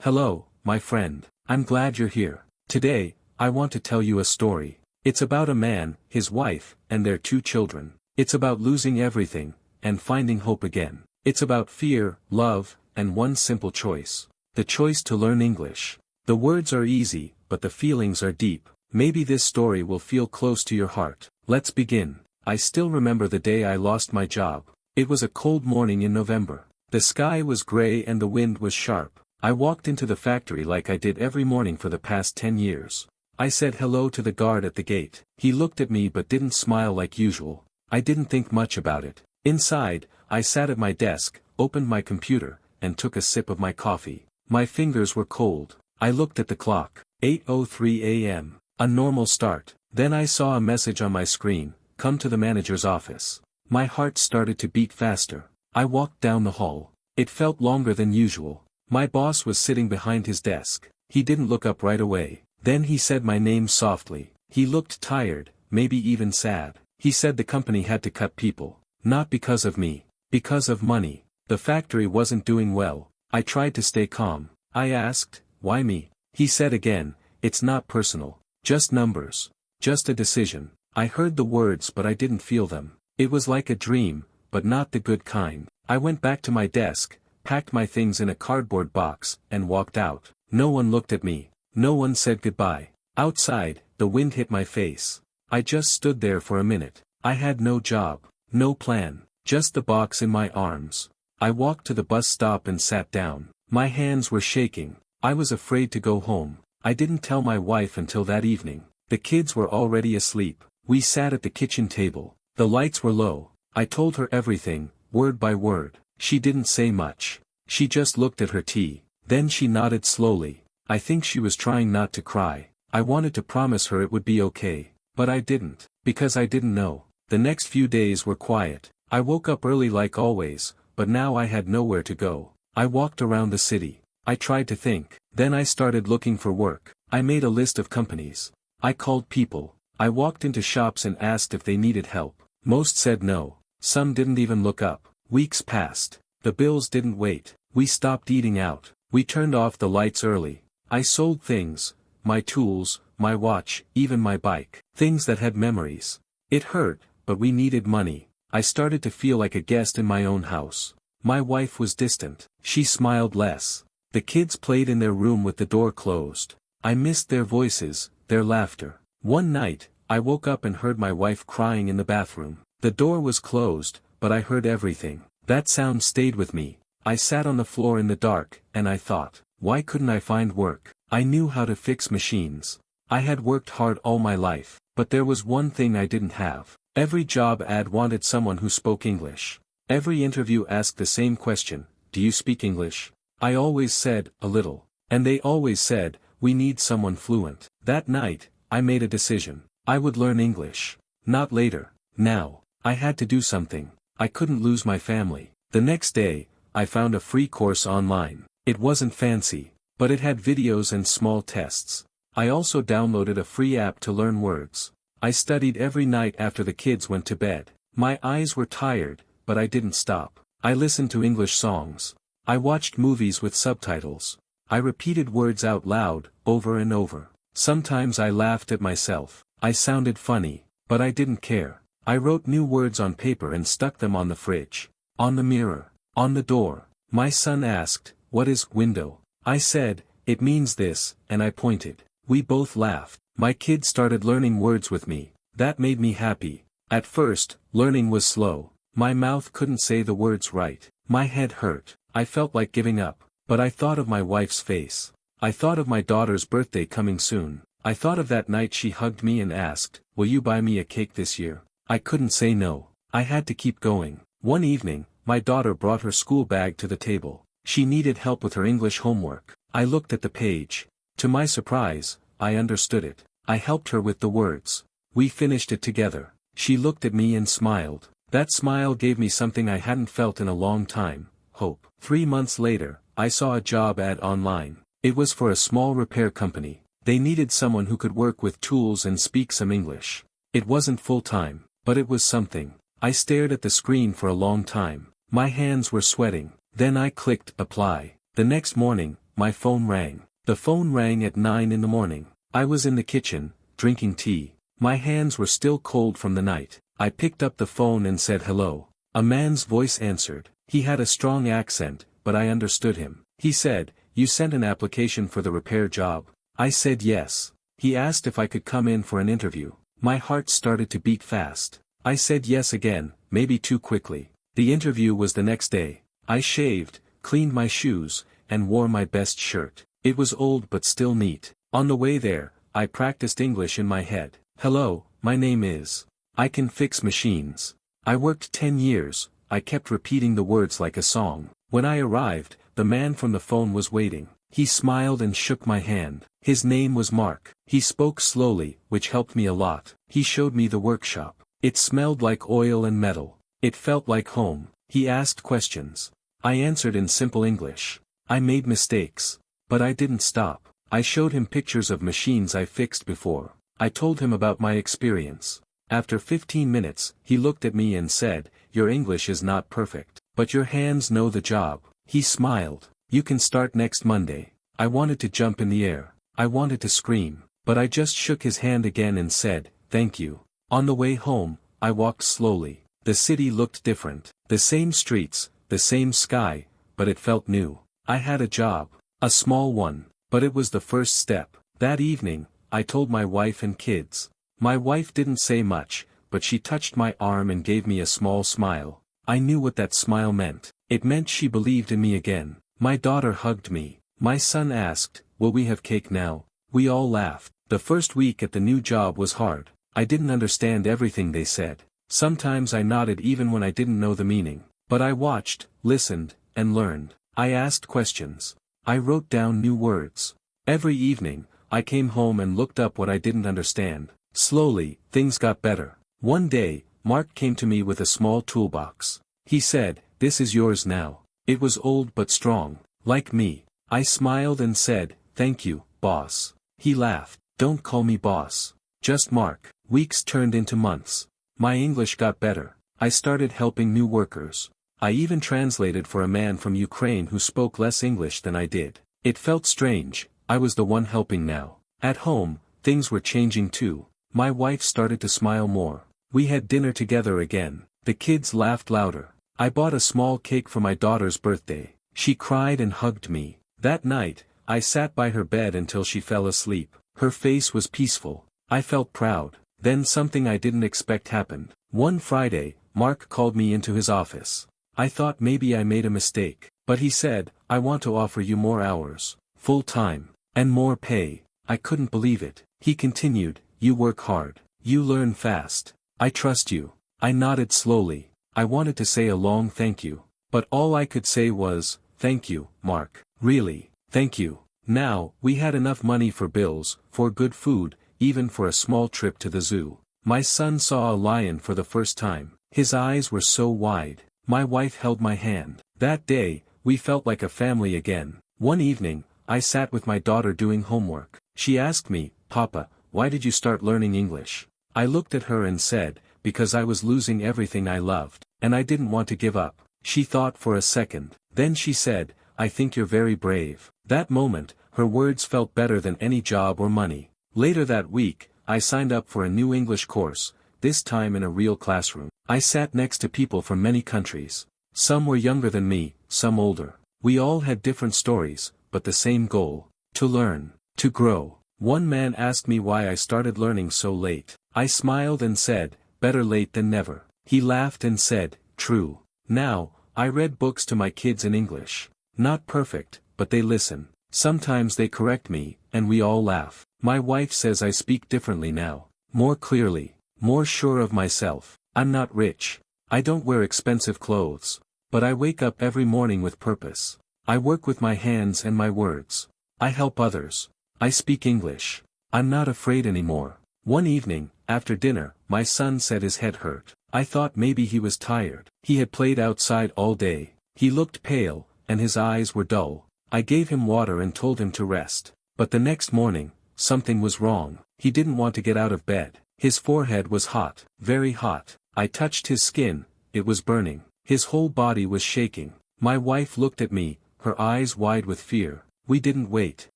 Hello, my friend. I'm glad you're here. Today, I want to tell you a story. It's about a man, his wife, and their 2 children. It's about losing everything, and finding hope again. It's about fear, love, and one simple choice. The choice to learn English. The words are easy, but the feelings are deep. Maybe this story will feel close to your heart. Let's begin. I still remember the day I lost my job. It was a cold morning in November. The sky was gray and the wind was sharp. I walked into the factory like I did every morning for the past 10 years. I said hello to the guard at the gate. He looked at me but didn't smile like usual. I didn't think much about it. Inside, I sat at my desk, opened my computer, and took a sip of my coffee. My fingers were cold. I looked at the clock. 8:03 a.m. A normal start. Then I saw a message on my screen, "Come to the manager's office." My heart started to beat faster. I walked down the hall. It felt longer than usual. My boss was sitting behind his desk. He didn't look up right away. Then he said my name softly. He looked tired, maybe even sad. He said the company had to cut people. Not because of me. Because of money. The factory wasn't doing well. I tried to stay calm. I asked, "Why me?" He said again, "It's not personal. Just numbers. Just a decision." I heard the words but I didn't feel them. It was like a dream, but not the good kind. I went back to my desk, packed my things in a cardboard box, and walked out. No one looked at me. No one said goodbye. Outside, the wind hit my face. I just stood there for a minute. I had no job, no plan, just the box in my arms. I walked to the bus stop and sat down. My hands were shaking. I was afraid to go home. I didn't tell my wife until that evening. The kids were already asleep. We sat at the kitchen table. The lights were low. I told her everything, word by word. She didn't say much. She just looked at her tea. Then she nodded slowly. I think she was trying not to cry. I wanted to promise her it would be okay. But I didn't, because I didn't know. The next few days were quiet. I woke up early like always, but now I had nowhere to go. I walked around the city. I tried to think. Then I started looking for work. I made a list of companies. I called people. I walked into shops and asked if they needed help. Most said no. Some didn't even look up. Weeks passed. The bills didn't wait. We stopped eating out. We turned off the lights early. I sold things. My tools, my watch, even my bike. Things that had memories. It hurt, but we needed money. I started to feel like a guest in my own house. My wife was distant. She smiled less. The kids played in their room with the door closed. I missed their voices, their laughter. One night, I woke up and heard my wife crying in the bathroom. The door was closed, but I heard everything. That sound stayed with me. I sat on the floor in the dark, and I thought, why couldn't I find work? I knew how to fix machines. I had worked hard all my life, but there was one thing I didn't have. Every job ad wanted someone who spoke English. Every interview asked the same question, "Do you speak English?" I always said, "A little." And they always said, "We need someone fluent." That night, I made a decision. I would learn English. Not later. Now. I had to do something. I couldn't lose my family. The next day, I found a free course online. It wasn't fancy, but it had videos and small tests. I also downloaded a free app to learn words. I studied every night after the kids went to bed. My eyes were tired, but I didn't stop. I listened to English songs. I watched movies with subtitles. I repeated words out loud, over and over. Sometimes I laughed at myself. I sounded funny, but I didn't care. I wrote new words on paper and stuck them on the fridge, on the mirror, on the door. My son asked, "What is window?" I said, "It means this," and I pointed. We both laughed. My kids started learning words with me. That made me happy. At first, learning was slow. My mouth couldn't say the words right. My head hurt. I felt like giving up. But I thought of my wife's face. I thought of my daughter's birthday coming soon. I thought of that night she hugged me and asked, "Will you buy me a cake this year?" I couldn't say no. I had to keep going. One evening, my daughter brought her school bag to the table. She needed help with her English homework. I looked at the page. To my surprise, I understood it. I helped her with the words. We finished it together. She looked at me and smiled. That smile gave me something I hadn't felt in a long time, hope. 3 months later, I saw a job ad online. It was for a small repair company. They needed someone who could work with tools and speak some English. It wasn't full-time, but it was something. I stared at the screen for a long time. My hands were sweating. Then I clicked apply. The next morning, my phone rang. The phone rang at 9 in the morning. I was in the kitchen, drinking tea. My hands were still cold from the night. I picked up the phone and said hello. A man's voice answered. He had a strong accent, but I understood him. He said, "You sent an application for the repair job?" I said yes. He asked if I could come in for an interview. My heart started to beat fast. I said yes again, maybe too quickly. The interview was the next day. I shaved, cleaned my shoes, and wore my best shirt. It was old but still neat. On the way there, I practiced English in my head. "Hello, my name is. I can fix machines. I worked 10 years, I kept repeating the words like a song. When I arrived, the man from the phone was waiting. He smiled and shook my hand. His name was Mark. He spoke slowly, which helped me a lot. He showed me the workshop. It smelled like oil and metal. It felt like home. He asked questions. I answered in simple English. I made mistakes. But I didn't stop. I showed him pictures of machines I fixed before. I told him about my experience. After 15 minutes, he looked at me and said, "Your English is not perfect, but your hands know the job." He smiled. "You can start next Monday." I wanted to jump in the air. I wanted to scream, but I just shook his hand again and said, "Thank you." On the way home, I walked slowly. The city looked different. The same streets, the same sky, but it felt new. I had a job. A small one, but it was the first step. That evening, I told my wife and kids. My wife didn't say much, but she touched my arm and gave me a small smile. I knew what that smile meant. It meant she believed in me again. My daughter hugged me. My son asked, "Will we have cake now?" We all laughed. The first week at the new job was hard. I didn't understand everything they said. Sometimes I nodded even when I didn't know the meaning. But I watched, listened, and learned. I asked questions. I wrote down new words. Every evening, I came home and looked up what I didn't understand. Slowly, things got better. One day, Mark came to me with a small toolbox. He said, "This is yours now." It was old but strong, like me. I smiled and said, "Thank you, boss." He laughed. "Don't call me boss. Just Mark." Weeks turned into months. My English got better. I started helping new workers. I even translated for a man from Ukraine who spoke less English than I did. It felt strange. I was the one helping now. At home, things were changing too. My wife started to smile more. We had dinner together again. The kids laughed louder. I bought a small cake for my daughter's birthday. She cried and hugged me. That night, I sat by her bed until she fell asleep. Her face was peaceful. I felt proud. Then something I didn't expect happened. One Friday, Mark called me into his office. I thought maybe I made a mistake. But he said, "I want to offer you more hours, full time, and more pay." I couldn't believe it. He continued, "You work hard. You learn fast. I trust you." I nodded slowly. I wanted to say a long thank you. But all I could say was, "Thank you, Mark. Really, thank you." Now, we had enough money for bills, for good food, even for a small trip to the zoo. My son saw a lion for the first time. His eyes were so wide. My wife held my hand. That day, we felt like a family again. One evening, I sat with my daughter doing homework. She asked me, "Papa, why did you start learning English?" I looked at her and said, "Because I was losing everything I loved, and I didn't want to give up." She thought for a second. Then she said, "I think you're very brave." That moment, her words felt better than any job or money. Later that week, I signed up for a new English course, this time in a real classroom. I sat next to people from many countries. Some were younger than me, some older. We all had different stories, but the same goal: to learn, to grow. One man asked me why I started learning so late. I smiled and said, "Better late than never." He laughed and said, "True." Now, I read books to my kids in English. Not perfect, but they listen. Sometimes they correct me, and we all laugh. My wife says I speak differently now. More clearly. More sure of myself. I'm not rich. I don't wear expensive clothes. But I wake up every morning with purpose. I work with my hands and my words. I help others. I speak English. I'm not afraid anymore. One evening, after dinner, my son said his head hurt. I thought maybe he was tired. He had played outside all day. He looked pale, and his eyes were dull. I gave him water and told him to rest. But the next morning, something was wrong. He didn't want to get out of bed. His forehead was hot, very hot. I touched his skin, it was burning. His whole body was shaking. My wife looked at me, her eyes wide with fear. We didn't wait.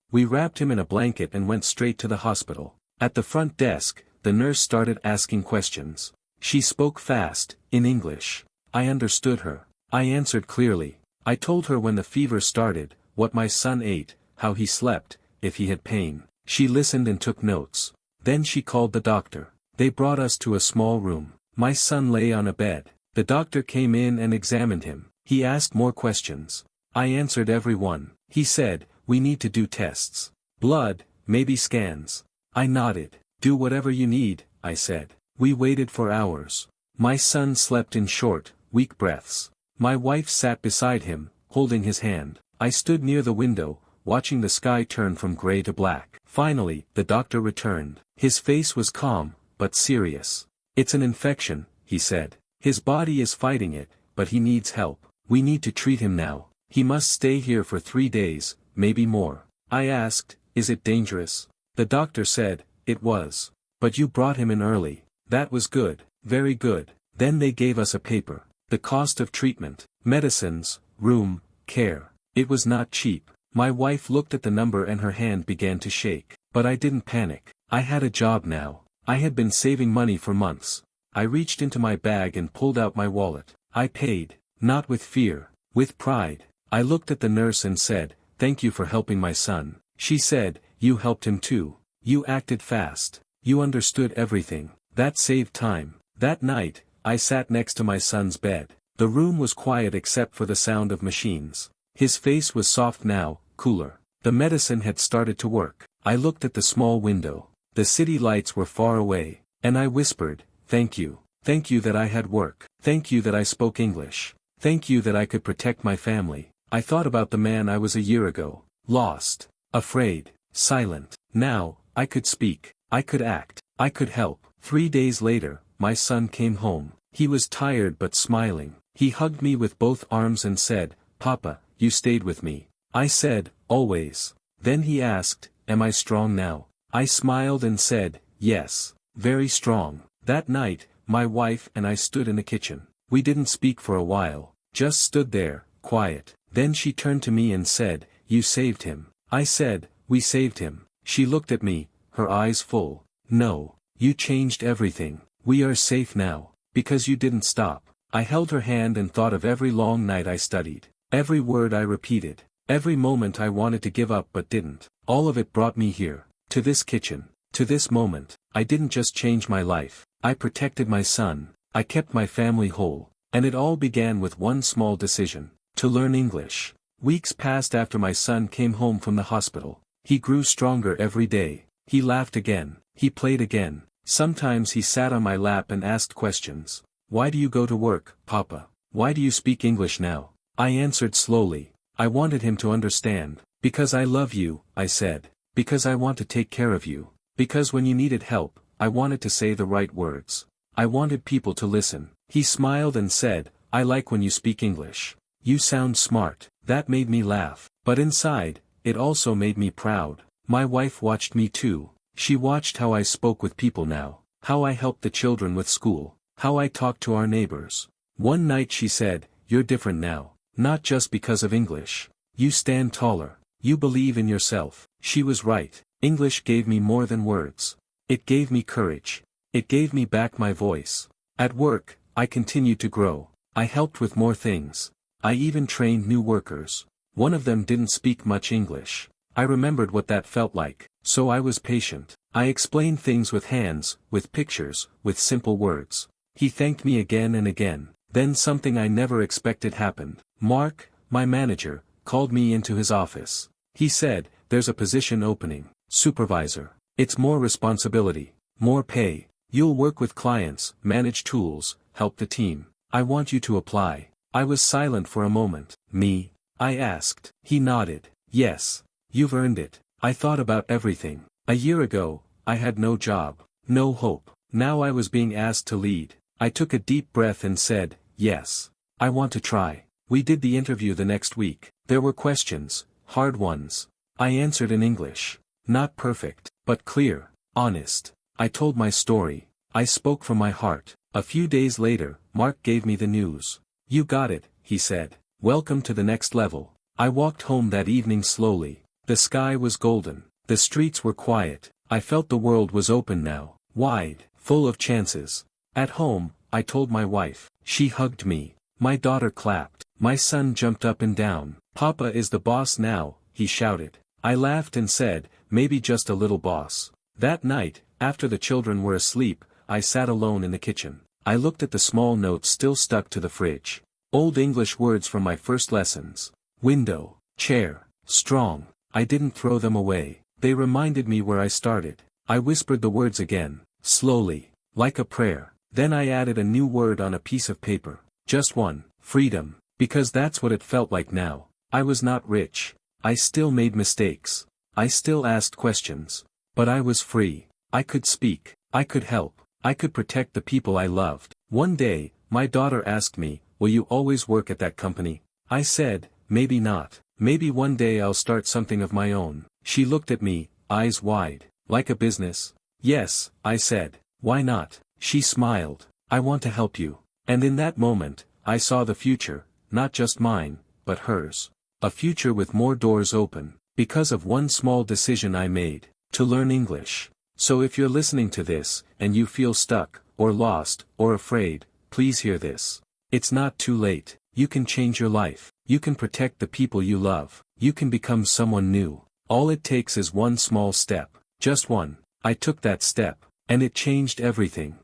We wrapped him in a blanket and went straight to the hospital. At the front desk, the nurse started asking questions. She spoke fast, in English. I understood her. I answered clearly. I told her when the fever started, what my son ate, how he slept, if he had pain. She listened and took notes. Then she called the doctor. They brought us to a small room. My son lay on a bed. The doctor came in and examined him. He asked more questions. I answered every one. He said, "We need to do tests. Blood, maybe scans." I nodded. "Do whatever you need," I said. We waited for hours. My son slept in short, weak breaths. My wife sat beside him, holding his hand. I stood near the window, watching the sky turn from gray to black. Finally, the doctor returned. His face was calm, but serious. "It's an infection," he said. "His body is fighting it, but he needs help. We need to treat him now. He must stay here for 3 days, maybe more." I asked, "Is it dangerous?" The doctor said, "It was. But you brought him in early. That was good, very good." Then they gave us a paper. The cost of treatment, medicines, room, care. It was not cheap. My wife looked at the number and her hand began to shake. But I didn't panic. I had a job now. I had been saving money for months. I reached into my bag and pulled out my wallet. I paid, not with fear, with pride. I looked at the nurse and said, "Thank you for helping my son." She said, "You helped him too. You acted fast. You understood everything. That saved time." That night, I sat next to my son's bed. The room was quiet except for the sound of machines. His face was soft now, cooler. The medicine had started to work. I looked at the small window. The city lights were far away. And I whispered, "Thank you. Thank you that I had work. Thank you that I spoke English. Thank you that I could protect my family." I thought about the man I was a year ago. Lost. Afraid. Silent. Now, I could speak. I could act. I could help. 3 days later, my son came home. He was tired but smiling. He hugged me with both arms and said, "Papa, you stayed with me." I said, "Always." Then he asked, "Am I strong now?" I smiled and said, "Yes, very strong." That night, my wife and I stood in the kitchen. We didn't speak for a while, just stood there, quiet. Then she turned to me and said, "You saved him." I said, "We saved him." She looked at me, her eyes full. "No, you changed everything. We are safe now, because you didn't stop." I held her hand and thought of every long night I studied. Every word I repeated. Every moment I wanted to give up but didn't. All of it brought me here. To this kitchen. To this moment. I didn't just change my life. I protected my son. I kept my family whole. And it all began with one small decision. To learn English. Weeks passed after my son came home from the hospital. He grew stronger every day. He laughed again. He played again. Sometimes he sat on my lap and asked questions. "Why do you go to work, Papa? Why do you speak English now?" I answered slowly. I wanted him to understand. "Because I love you," I said. "Because I want to take care of you. Because when you needed help, I wanted to say the right words. I wanted people to listen." He smiled and said, "I like when you speak English. You sound smart." That made me laugh. But inside, it also made me proud. My wife watched me too. She watched how I spoke with people now. How I helped the children with school. How I talked to our neighbors. One night she said, "You're different now. Not just because of English. You stand taller. You believe in yourself." She was right. English gave me more than words. It gave me courage. It gave me back my voice. At work, I continued to grow. I helped with more things. I even trained new workers. One of them didn't speak much English. I remembered what that felt like, so I was patient. I explained things with hands, with pictures, with simple words. He thanked me again and again. Then something I never expected happened. Mark, my manager, called me into his office. He said, "There's a position opening. Supervisor. It's more responsibility. More pay. You'll work with clients, manage tools, help the team. I want you to apply." I was silent for a moment. "Me?" I asked. He nodded. "Yes. You've earned it." I thought about everything. A year ago, I had no job. No hope. Now I was being asked to lead. I took a deep breath and said, "Yes. I want to try." We did the interview the next week. There were questions, hard ones. I answered in English. Not perfect, but clear, honest. I told my story. I spoke from my heart. A few days later, Mark gave me the news. "You got it," he said. "Welcome to the next level." I walked home that evening slowly. The sky was golden. The streets were quiet. I felt the world was open now, wide, full of chances. At home, I told my wife. She hugged me. My daughter clapped. My son jumped up and down. Papa is the boss now, he shouted. I laughed and said, maybe just a little boss. That night, after the children were asleep, I sat alone in the kitchen. I looked at the small notes still stuck to the fridge. Old English words from my first lessons. Window, chair, strong. I didn't throw them away. They reminded me where I started. I whispered the words again, slowly, like a prayer. Then I added a new word on a piece of paper. Just one, freedom, because that's what it felt like now. I was not rich. I still made mistakes. I still asked questions. But I was free. I could speak. I could help. I could protect the people I loved. One day, my daughter asked me, will you always work at that company? I said, maybe not. Maybe one day I'll start something of my own. She looked at me, eyes wide. Like a business? Yes, I said. Why not? She smiled. I want to help you. And in that moment, I saw the future, not just mine, but hers. A future with more doors open, because of one small decision I made, to learn English. So if you're listening to this, and you feel stuck, or lost, or afraid, please hear this. It's not too late. You can change your life. You can protect the people you love. You can become someone new. All it takes is one small step. Just one. I took that step, and it changed everything.